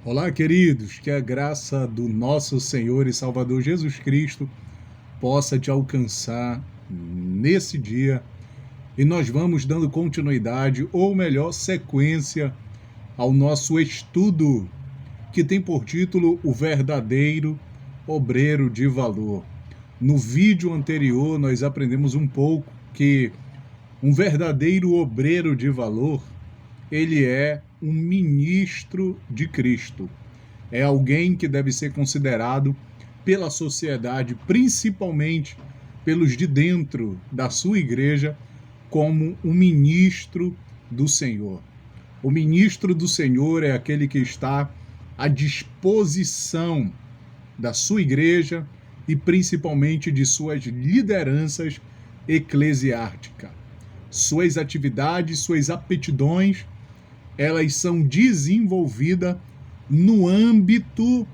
Olá, queridos, que a graça do nosso Senhor e Salvador Jesus Cristo possa te alcançar nesse dia e nós vamos dando continuidade, ou melhor, sequência ao nosso estudo que tem por título O Verdadeiro Obreiro de Valor. No vídeo anterior, nós aprendemos um pouco que um verdadeiro obreiro de valor, ele é um ministro de Cristo. É alguém que deve ser considerado pela sociedade, principalmente pelos de dentro da sua igreja, como um ministro do Senhor. O ministro do Senhor é aquele que está à disposição da sua igreja e principalmente de suas lideranças eclesiásticas. Suas atividades, suas aptidões, elas são desenvolvidas no âmbito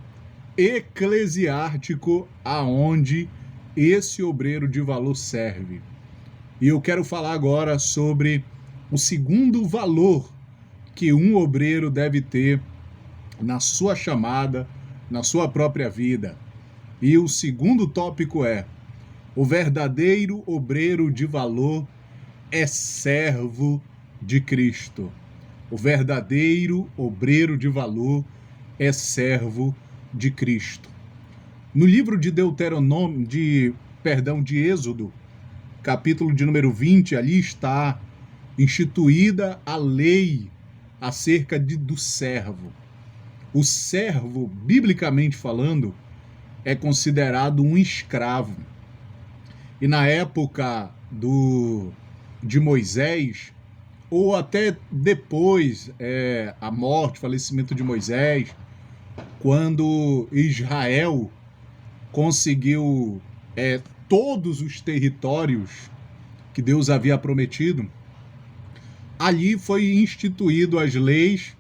eclesiástico aonde esse obreiro de valor serve. E eu quero falar agora sobre o segundo valor que um obreiro deve ter na sua chamada, na sua própria vida. E o segundo tópico é: o verdadeiro obreiro de valor é servo de Cristo. O verdadeiro obreiro de valor é servo de Cristo. No livro de de Êxodo, capítulo de número 20, ali está instituída a lei acerca do servo. O servo, biblicamente falando, é considerado um escravo. E na época de Moisés, ou até depois, a morte, falecimento de Moisés, quando Israel conseguiu todos os territórios que Deus havia prometido, ali foi instituído as leis,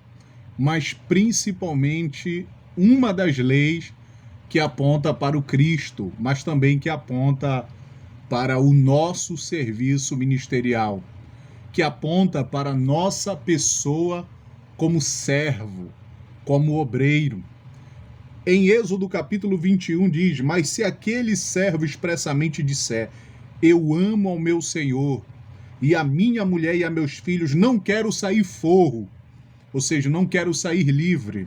mas principalmente uma das leis que aponta para o Cristo, mas também que aponta para o nosso serviço ministerial, que aponta para a nossa pessoa como servo, como obreiro. Em Êxodo capítulo 21 diz: mas se aquele servo expressamente disser, eu amo ao meu Senhor, e a minha mulher e a meus filhos não quero sair forro, ou seja, não quero sair livre,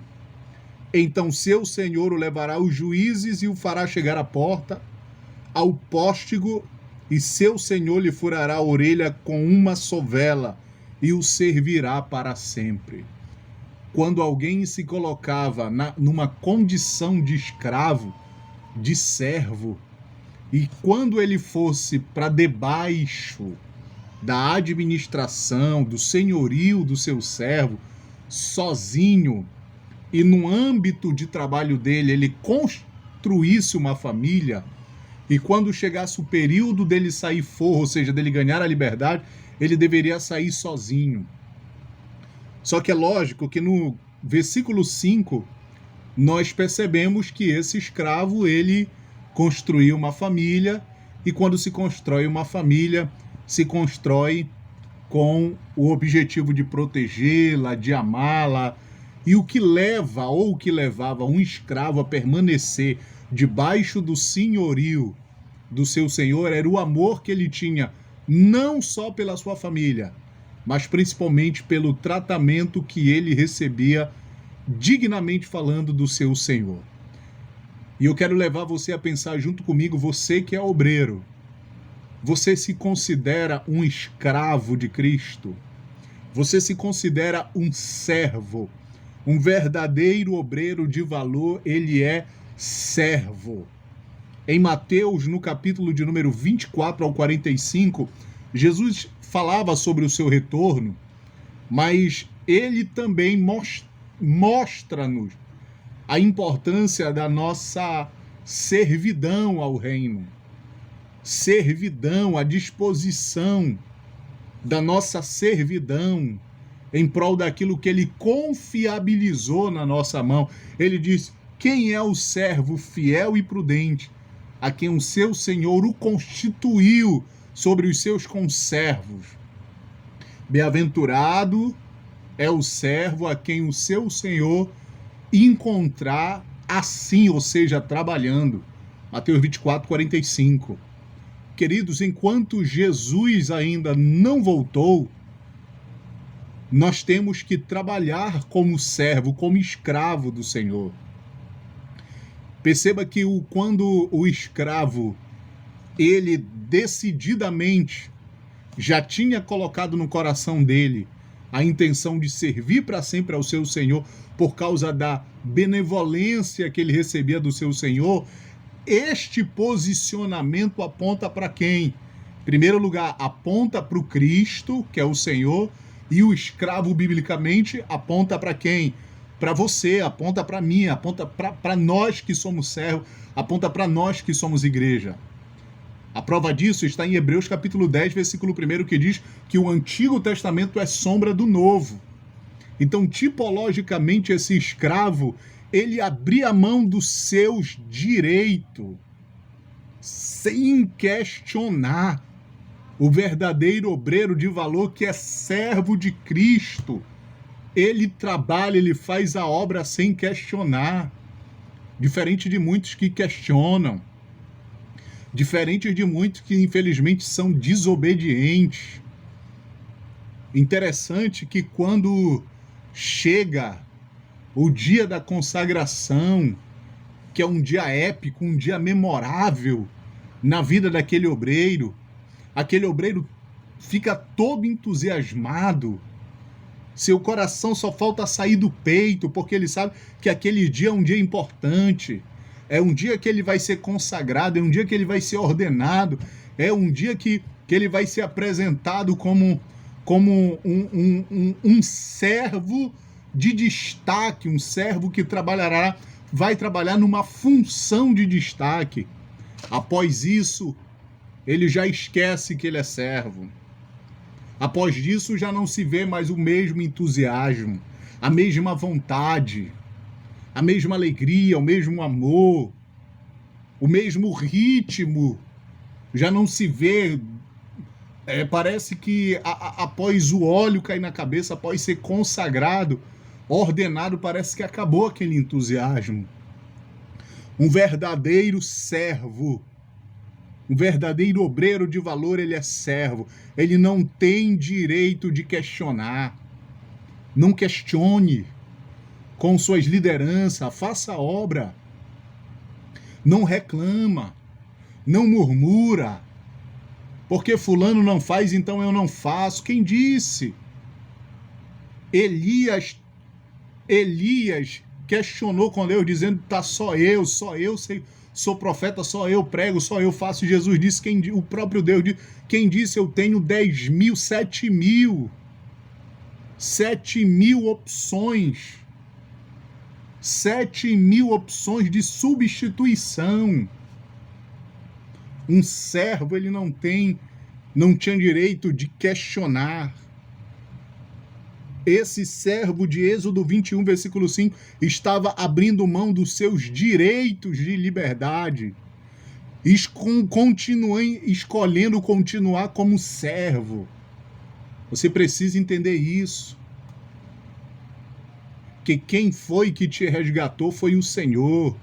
então seu Senhor o levará aos juízes e o fará chegar à porta, ao póstigo, e seu senhor lhe furará a orelha com uma sovela e o servirá para sempre. Quando alguém se colocava numa condição de escravo, de servo, e quando ele fosse para debaixo da administração, do senhorio do seu servo, sozinho, e no âmbito de trabalho dele ele construísse uma família, e quando chegasse o período dele sair forro, ou seja, dele ganhar a liberdade, ele deveria sair sozinho. Só que é lógico que no versículo 5, nós percebemos que esse escravo, ele construiu uma família, e quando se constrói uma família, se constrói com o objetivo de protegê-la, de amá-la, e o que leva ou o que levava um escravo a permanecer debaixo do senhorio do seu senhor era o amor que ele tinha, não só pela sua família, mas principalmente pelo tratamento que ele recebia, dignamente falando, do seu senhor. E eu quero levar você a pensar junto comigo, você que é obreiro. Você se considera um escravo de Cristo? Você se considera um servo? Um verdadeiro obreiro de valor, ele é servo. Em Mateus, no capítulo de número 24 ao 45, Jesus falava sobre o seu retorno, mas ele também mostra-nos a importância da nossa servidão ao reino. Servidão, a disposição da nossa servidão em prol daquilo que ele confiabilizou na nossa mão. Ele diz: quem é o servo fiel e prudente, a quem o seu Senhor o constituiu sobre os seus conservos? Bem-aventurado é o servo a quem o seu Senhor encontrar assim, ou seja, trabalhando. Mateus 24, 45. Queridos, enquanto Jesus ainda não voltou, nós temos que trabalhar como servo, como escravo do Senhor. Perceba que quando o escravo, ele decididamente já tinha colocado no coração dele a intenção de servir para sempre ao seu Senhor por causa da benevolência que ele recebia do seu Senhor, este posicionamento aponta para quem? Em primeiro lugar, aponta para o Cristo, que é o Senhor, e o escravo, biblicamente, aponta para quem? Para você, aponta para mim, aponta para nós que somos servos, aponta para nós que somos igreja. A prova disso está em Hebreus capítulo 10, versículo 1, que diz que o Antigo Testamento é sombra do Novo. Então, tipologicamente, esse escravo, ele abria mão dos seus direitos, sem questionar. O verdadeiro obreiro de valor, que é servo de Cristo, ele trabalha, ele faz a obra sem questionar. Diferente de muitos que questionam. Diferente de muitos que, infelizmente, são desobedientes. Interessante que quando chega o dia da consagração, que é um dia épico, um dia memorável na vida daquele obreiro, aquele obreiro fica todo entusiasmado, seu coração só falta sair do peito, porque ele sabe que aquele dia é um dia importante, é um dia que ele vai ser consagrado, é um dia que ele vai ser ordenado, é um dia que ele vai ser apresentado como um servo de destaque, um servo que vai trabalhar numa função de destaque. Após isso, ele já esquece que ele é servo. Após isso, já não se vê mais o mesmo entusiasmo, a mesma vontade, a mesma alegria, o mesmo amor, o mesmo ritmo. Já não se vê. Parece que após o óleo cair na cabeça, após ser consagrado, ordenado, parece que acabou aquele entusiasmo. Um verdadeiro servo, um verdadeiro obreiro de valor, ele é servo. Ele não tem direito de questionar. Não questione com suas lideranças, faça a obra. Não reclama, não murmura. Porque fulano não faz, então eu não faço. Quem disse? Elias questionou com Deus, dizendo, tá, só eu sei, sou profeta, só eu prego, só eu faço. Jesus disse, o próprio Deus disse, quem disse eu tenho 10 mil, 7 mil opções, 7 mil opções de substituição. Um servo, ele não tinha direito de questionar. Esse servo de Êxodo 21, versículo 5, estava abrindo mão dos seus direitos de liberdade. Escolhendo continuar como servo. Você precisa entender isso. Que quem foi que te resgatou foi o Senhor.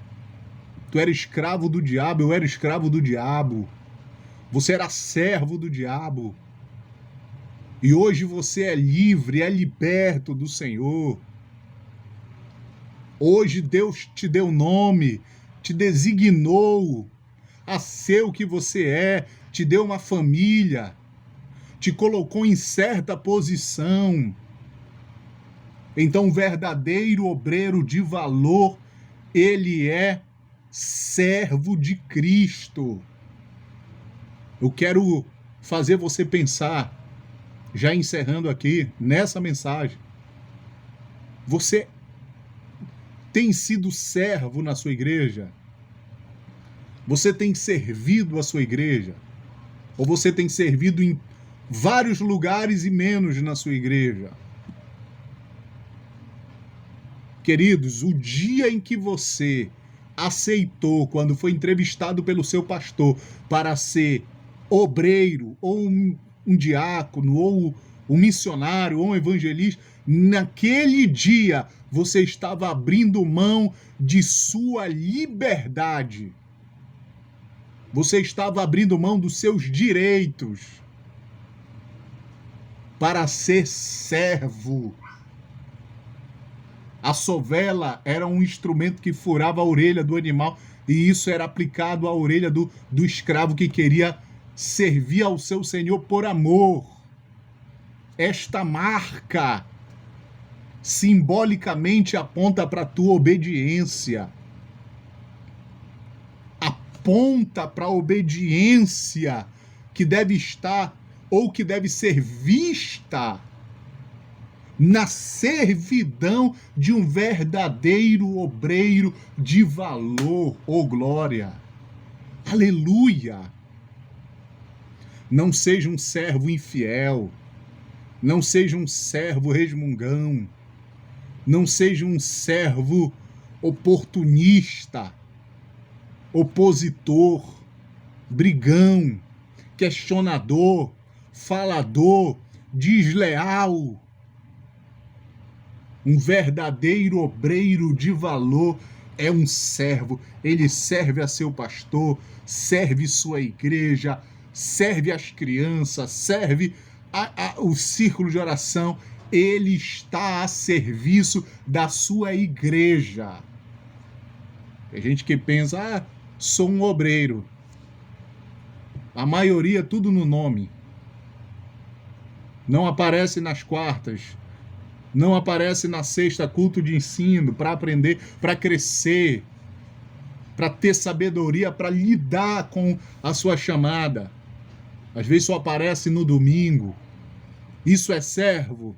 Tu era escravo do diabo, eu era escravo do diabo. Você era servo do diabo. E hoje você é livre, é liberto do Senhor. Hoje Deus te deu nome, te designou a ser o que você é, te deu uma família, te colocou em certa posição. Então, o verdadeiro obreiro de valor, ele é servo de Cristo. Eu quero fazer você pensar, já encerrando aqui, nessa mensagem. Você tem sido servo na sua igreja? Você tem servido a sua igreja? Ou você tem servido em vários lugares e menos na sua igreja? Queridos, o dia em que você aceitou, quando foi entrevistado pelo seu pastor, para ser obreiro, ou um diácono, ou um missionário ou um evangelista, naquele dia você estava abrindo mão de sua liberdade. Você estava abrindo mão dos seus direitos para ser servo. A sovela era um instrumento que furava a orelha do animal, e isso era aplicado à orelha do escravo que queria servir ao seu senhor por amor. Esta marca simbolicamente aponta para a tua obediência. Aponta para a obediência que deve estar ou que deve ser vista na servidão de um verdadeiro obreiro de valor. Oh, glória! Aleluia! Não seja um servo infiel, não seja um servo resmungão, não seja um servo oportunista, opositor, brigão, questionador, falador, desleal. Um verdadeiro obreiro de valor é um servo. Ele serve a seu pastor, serve sua igreja, serve as crianças, serve o círculo de oração. Ele está a serviço da sua igreja. Tem gente que pensa, sou um obreiro. A maioria tudo no nome. Não aparece nas quartas. Não aparece na sexta, culto de ensino, para aprender, para crescer, para ter sabedoria, para lidar com a sua chamada. Às vezes só aparece no domingo. Isso é servo?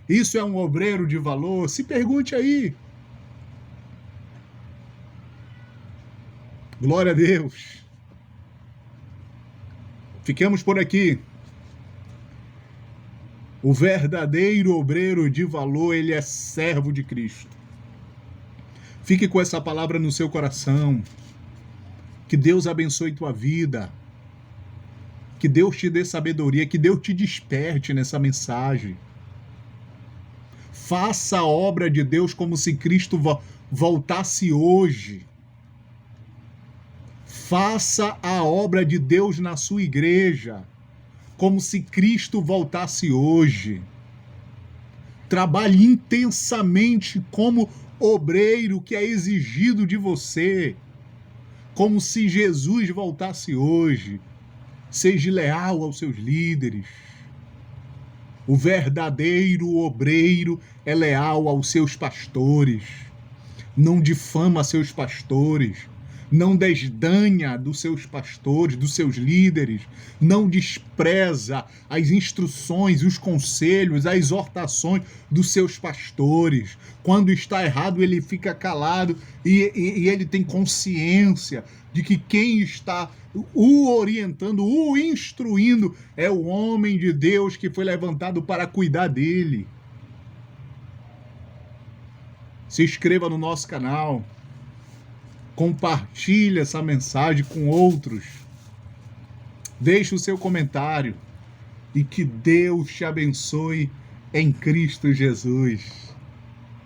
Isso é um obreiro de valor? Se pergunte aí. Glória a Deus. Ficamos por aqui. O verdadeiro obreiro de valor, ele é servo de Cristo. Fique com essa palavra no seu coração. Que Deus abençoe tua vida. Que Deus te dê sabedoria, que Deus te desperte nessa mensagem. Faça a obra de Deus como se Cristo voltasse hoje. Faça a obra de Deus na sua igreja, como se Cristo voltasse hoje. Trabalhe intensamente como obreiro que é exigido de você, como se Jesus voltasse hoje. Seja leal aos seus líderes. O verdadeiro obreiro é leal aos seus pastores. Não difama seus pastores. Não desdanha dos seus pastores, dos seus líderes, não despreza as instruções, os conselhos, as exortações dos seus pastores. Quando está errado, ele fica calado e ele tem consciência de que quem está o orientando, o instruindo, é o homem de Deus que foi levantado para cuidar dele. Se inscreva no nosso canal. Compartilhe essa mensagem com outros. Deixe o seu comentário. E que Deus te abençoe em Cristo Jesus.